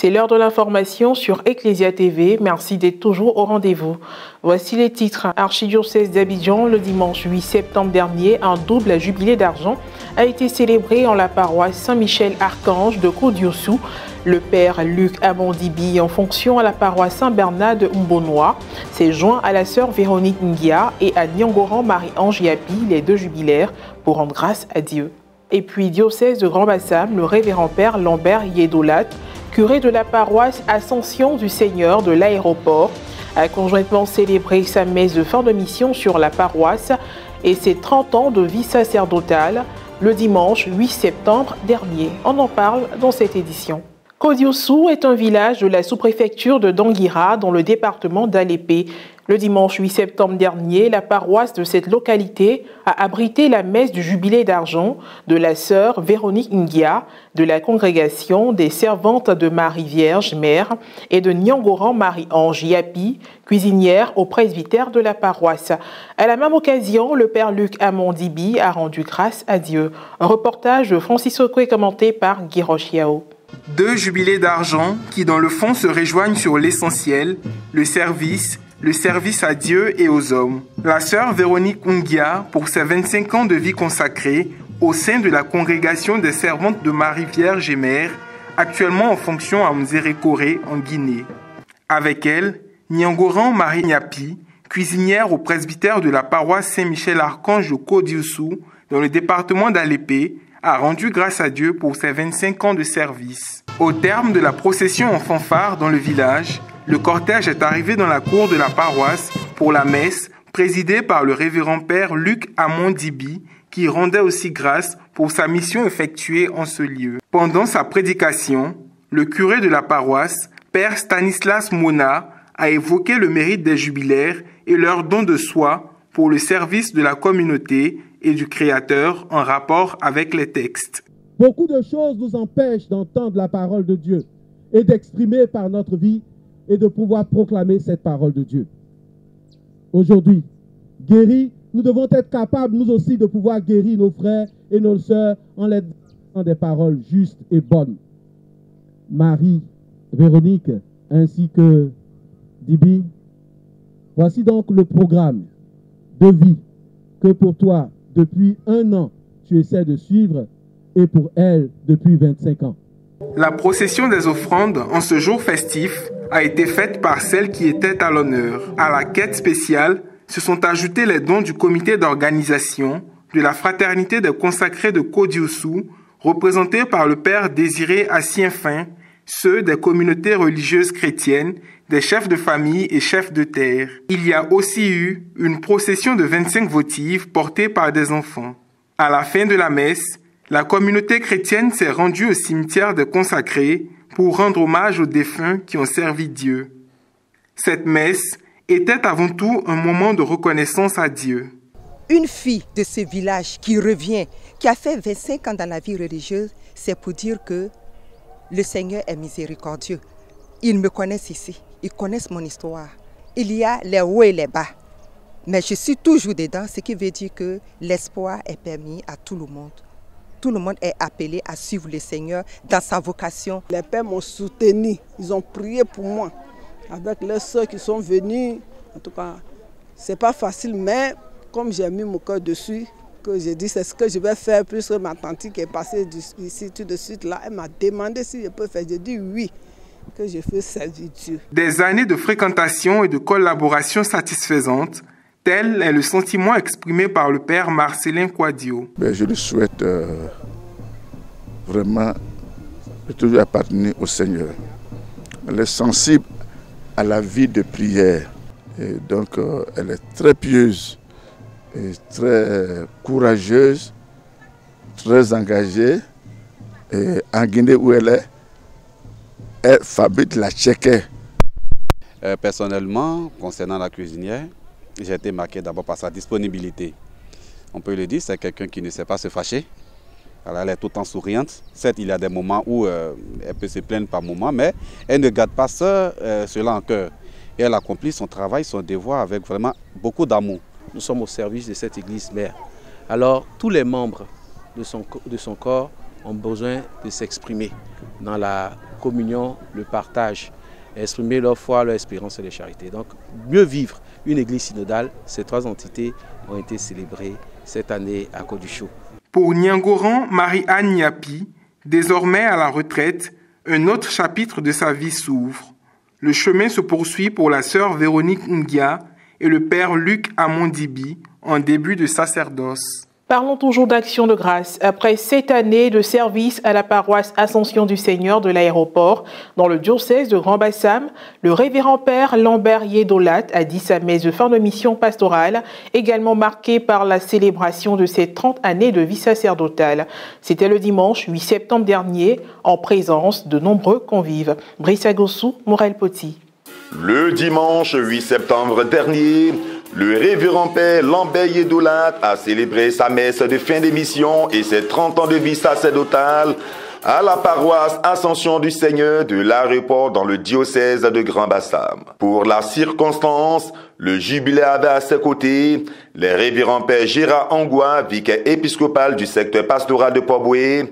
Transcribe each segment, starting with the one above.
C'est l'heure de l'information sur Ecclesia TV. Merci d'être toujours au rendez-vous. Voici les titres. Archidiocèse d'Abidjan, le dimanche 8 septembre dernier, un double jubilé d'argent a été célébré en la paroisse Saint-Michel-Archange de Kodioussou. Le père Luc Amondibi, en fonction à la paroisse Saint-Bernard de Mbonois, s'est joint à la sœur Véronique Ngia et à Nyangoran Marie-Ange Yapi, les deux jubilaires, pour rendre grâce à Dieu. Et puis, diocèse de Grand-Bassam, le révérend père Lambert Yedolat, curé de la paroisse Ascension du Seigneur de l'aéroport, a conjointement célébré sa messe de fin de mission sur la paroisse et ses 30 ans de vie sacerdotale le dimanche 8 septembre dernier. On en parle dans cette édition. Kodioussou est un village de la sous-préfecture de Danguira dans le département d'Alépé. Le dimanche 8 septembre dernier, la paroisse de cette localité a abrité la messe du jubilé d'argent de la sœur Véronique Ngia, de la congrégation des servantes de Marie Vierge Mère et de Nyangoran Marie-Ange Yapi, cuisinière au presbytère de la paroisse. À la même occasion, le père Luc Amondibi a rendu grâce à Dieu. Un reportage de Francis Okwe commenté par Guy Rochiao. Deux jubilés d'argent qui dans le fond se rejoignent sur l'essentiel, le service à Dieu et aux hommes. La sœur Véronique Ngia, pour ses 25 ans de vie consacrée au sein de la congrégation des servantes de Marie Vierge et Mère, actuellement en fonction à Mzérékoré en Guinée. Avec elle, Nyangoran Marie Yapi, cuisinière au presbytère de la paroisse Saint-Michel-Archange de Kodioussou, dans le département d'Alépé, a rendu grâce à Dieu pour ses 25 ans de service. Au terme de la procession en fanfare dans le village, le cortège est arrivé dans la cour de la paroisse pour la messe présidée par le révérend père Luc Amondibi, qui rendait aussi grâce pour sa mission effectuée en ce lieu. Pendant sa prédication, le curé de la paroisse, père Stanislas Mona, a évoqué le mérite des jubilaires et leur don de soi pour le service de la communauté et du Créateur en rapport avec les textes. Beaucoup de choses nous empêchent d'entendre la parole de Dieu et d'exprimer par notre vie et de pouvoir proclamer cette parole de Dieu. Aujourd'hui, guéris, nous devons être capables, nous aussi, de pouvoir guérir nos frères et nos sœurs en leur donnant des paroles justes et bonnes. Marie, Véronique, ainsi que Dibi, voici donc le programme de vie que pour toi, depuis 1 an, tu essaies de suivre et pour elle, depuis 25 ans. La procession des offrandes en ce jour festif a été faite par celles qui étaient à l'honneur. À la quête spéciale se sont ajoutés les dons du comité d'organisation de la Fraternité des consacrés de Kodioussou, représentés par le père Désiré Assienfin, ceux des communautés religieuses chrétiennes, des chefs de famille et chefs de terre. Il y a aussi eu une procession de 25 votives portées par des enfants. À la fin de la messe, la communauté chrétienne s'est rendue au cimetière des consacrés pour rendre hommage aux défunts qui ont servi Dieu. Cette messe était avant tout un moment de reconnaissance à Dieu. Une fille de ce village qui revient, qui a fait 25 ans dans la vie religieuse, c'est pour dire que le Seigneur est miséricordieux. Ils me connaissent ici, ils connaissent mon histoire. Il y a les hauts et les bas, mais je suis toujours dedans, ce qui veut dire que l'espoir est permis à tout le monde. Tout le monde est appelé à suivre le Seigneur dans sa vocation. Les pères m'ont soutenu, ils ont prié pour moi. Avec leurs soeurs qui sont venues, en tout cas, c'est pas facile, mais comme j'ai mis mon cœur dessus, que j'ai dit c'est ce que je vais faire, puisque ma tante qui est passée ici tout de suite là, elle m'a demandé si je peux faire. J'ai dit oui, que je fais servir Dieu. Des années de fréquentation et de collaboration satisfaisantes, tel est le sentiment exprimé par le père Marcelin Quadio. Je lui souhaite vraiment de toujours appartenir au Seigneur. Elle est sensible à la vie de prière. Et donc elle est très pieuse, et très courageuse, très engagée. Et en Guinée où elle fabrique la tchéké. Personnellement, concernant la cuisinière, j'ai été marqué d'abord par sa disponibilité. On peut le dire, c'est quelqu'un qui ne sait pas se fâcher. Alors, elle est tout le temps souriante. Certes, il y a des moments où elle peut se plaindre par moments, mais elle ne garde pas cela en cœur. Et elle accomplit son travail, son devoir avec vraiment beaucoup d'amour. Nous sommes au service de cette église mère. Alors, tous les membres de son corps ont besoin de s'exprimer dans la communion, le partage, exprimer leur foi, leur espérance et leur charité. Donc, mieux vivre une église synodale, ces 3 entités ont été célébrées cette année à Côte-du-Chou. Pour Nyangoran Marie-Anne Nyapi, désormais à la retraite, un autre chapitre de sa vie s'ouvre. Le chemin se poursuit pour la sœur Véronique Ngia et le père Luc Amondibi en début de sacerdoce. Parlons toujours d'action de grâce. Après 7 années de service à la paroisse Ascension du Seigneur de l'aéroport, dans le diocèse de Grand-Bassam, le révérend père Lambert Yedolat a dit sa messe de fin de mission pastorale, également marquée par la célébration de ses 30 années de vie sacerdotale. C'était le dimanche 8 septembre dernier, en présence de nombreux convives. Brice Agossou, Morel Poti. Le dimanche 8 septembre dernier, le révérend père Lambert Yedolat a célébré sa messe de fin d'émission et ses 30 ans de vie sacerdotale à la paroisse Ascension du Seigneur de l'aéroport dans le diocèse de Grand-Bassam. Pour la circonstance, le jubilé avait à ses côtés les révérends père Gérard Angua, vicaire épiscopal du secteur pastoral de Port-Boué,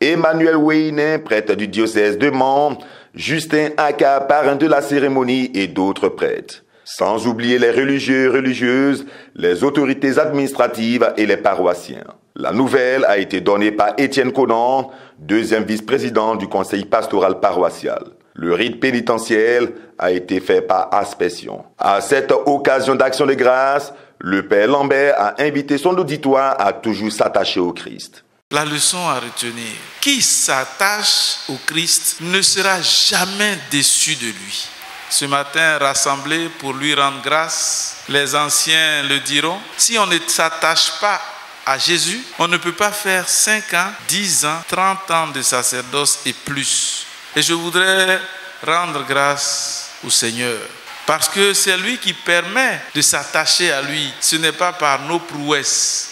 Emmanuel Weynin, prêtre du diocèse de Mans, Justin Aka, parrain de la cérémonie et d'autres prêtres. Sans oublier les religieux et religieuses, les autorités administratives et les paroissiens. La nouvelle a été donnée par Étienne Conan, 2e vice-président du conseil pastoral paroissial. Le rite pénitentiel a été fait par aspersion. À cette occasion d'action de grâce, le père Lambert a invité son auditoire à toujours s'attacher au Christ. La leçon à retenir, qui s'attache au Christ ne sera jamais déçu de lui. Ce matin, rassemblés pour lui rendre grâce, les anciens le diront, si on ne s'attache pas à Jésus, on ne peut pas faire 5 ans, 10 ans, 30 ans de sacerdoce et plus. Et je voudrais rendre grâce au Seigneur, parce que c'est lui qui permet de s'attacher à lui. Ce n'est pas par nos prouesses.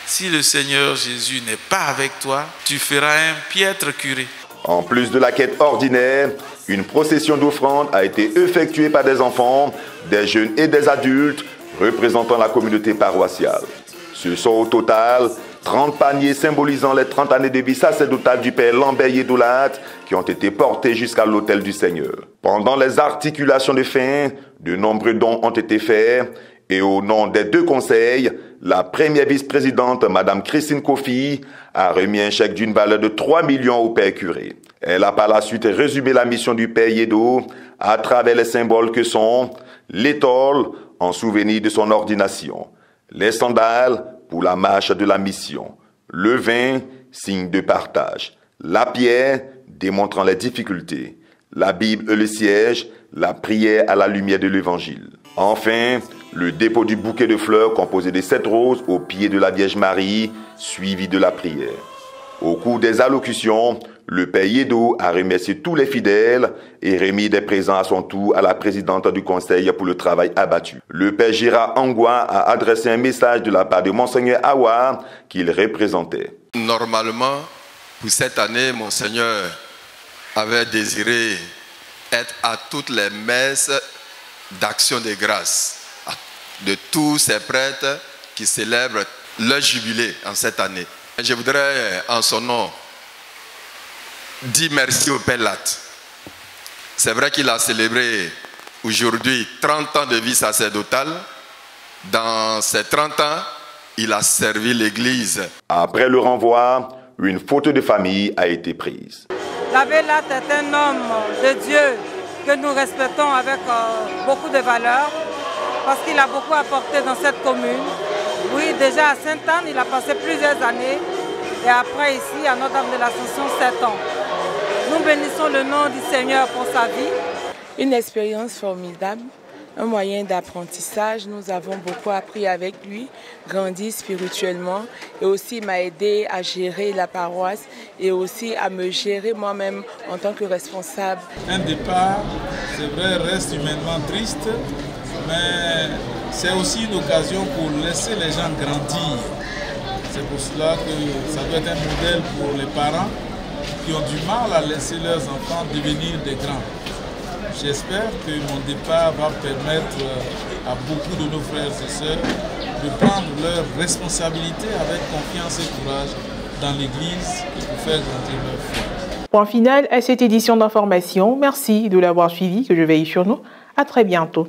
Si le Seigneur Jésus n'est pas avec toi, tu feras un piètre curé. En plus de la quête ordinaire, une procession d'offrandes a été effectuée par des enfants, des jeunes et des adultes représentant la communauté paroissiale. Ce sont au total 30 paniers symbolisant les 30 années de vie sacerdotale du père Lambert Yedolat qui ont été portés jusqu'à l'autel du Seigneur. Pendant les articulations de fin, de nombreux dons ont été faits et au nom des 2 conseils, la première vice-présidente, Mme Christine Kofi, a remis un chèque d'une valeur de 3 millions au père curé. Elle a par la suite résumé la mission du père Yedo à travers les symboles que sont l'étole en souvenir de son ordination, les sandales pour la marche de la mission, le vin, signe de partage, la pierre démontrant les difficultés, la Bible et le siège, la prière à la lumière de l'évangile. Enfin, le dépôt du bouquet de fleurs composé de 7 roses au pied de la Vierge Marie, suivi de la prière. Au cours des allocutions, le père Yedo a remercié tous les fidèles et remis des présents à son tour à la présidente du conseil pour le travail abattu. Le père Gérard Angua a adressé un message de la part de Monseigneur Awa qu'il représentait. Normalement, pour cette année, Monseigneur avait désiré être à toutes les messes d'action de grâce de tous ces prêtres qui célèbrent leur jubilé en cette année. Je voudrais en son nom dire merci au Père Lat. C'est vrai qu'il a célébré aujourd'hui 30 ans de vie sacerdotale. Dans ces 30 ans, il a servi l'Église. Après le renvoi, une photo de famille a été prise. L'abbé Lat est un homme de Dieu que nous respectons avec beaucoup de valeurs parce qu'il a beaucoup apporté dans cette commune. Oui, déjà à Sainte-Anne, il a passé plusieurs années et après ici, à Notre-Dame de l'Ascension, 7 ans. Nous bénissons le nom du Seigneur pour sa vie. Une expérience formidable, un moyen d'apprentissage. Nous avons beaucoup appris avec lui, grandi spirituellement et aussi il m'a aidé à gérer la paroisse et aussi à me gérer moi-même en tant que responsable. Un départ, c'est vrai, reste humainement triste, mais c'est aussi une occasion pour laisser les gens grandir. C'est pour cela que ça doit être un modèle pour les parents qui ont du mal à laisser leurs enfants devenir des grands. J'espère que mon départ va permettre à beaucoup de nos frères et sœurs de prendre leurs responsabilités avec confiance et courage dans l'Église et pour faire grandir leur foi. Point final à cette édition d'information. Merci de l'avoir suivi, que je veille sur nous. À très bientôt.